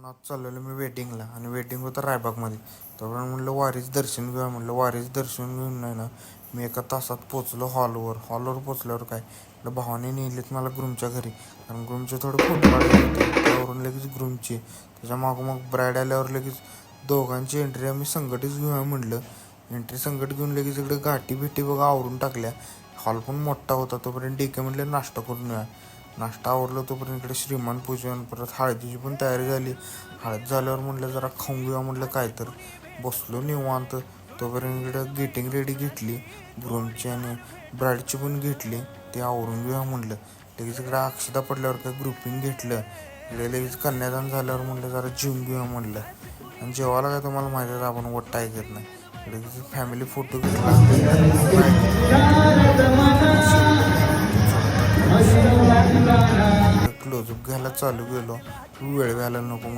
आज चाललेलो मी वेटिंगला आणि वेटिंग होतं रायबागमध्ये. तोपर्यंत म्हटलं वारीचं दर्शन घेऊया. म्हटलं वारीचं दर्शन घेऊन नाही ना मी एका तासात पोचलो हॉलवर पोचल्यावर काय म्हटलं भावाने नेलेत मला ग्रूमच्या घरी, कारण ग्रूमचे थोडे फोटो काढायचे होते. त्यावरून लगेच ग्रूमची त्याच्या मागोमाग ब्राईड आल्यावर लगेच दोघांची एंट्री आम्ही संकटच घेऊया म्हटलं. एंट्री संकट घेऊन लगेच इकडे गाठी बिठी बघा आवरून टाकल्या. हॉल पण मोठा होता. तोपर्यंत DK म्हटलं नाश्ता करून येऊया. नाश्ता आवरलं तोपर्यंत इकडे श्रीमान पूजन, परत हळदीची पण तयारी झाली. हळद झाल्यावर म्हटलं जरा खाऊन घेऊया म्हटलं काय तर. बसलो निवांत. तोपर्यंत इकडं गेटिंग रेडी घेतली ग्रूमची आणि ब्राईडची पण घेतली. ते आवरून घेऊया म्हटलं. लगेच इकडं अक्षता पडल्यावर काय ग्रुपिंग घेतलं. इकडे लगेच कन्यादान झाल्यावर म्हटलं जरा जेवून घेऊया म्हटलं. आणि जेवायला काय तुम्हाला माहिती आहे आपण वट्टा ऐकत नाही. लगेच फॅमिली फोटो घेतला. क्लोजअप घ्यायला चालू केलो. वेळ व्हायला नको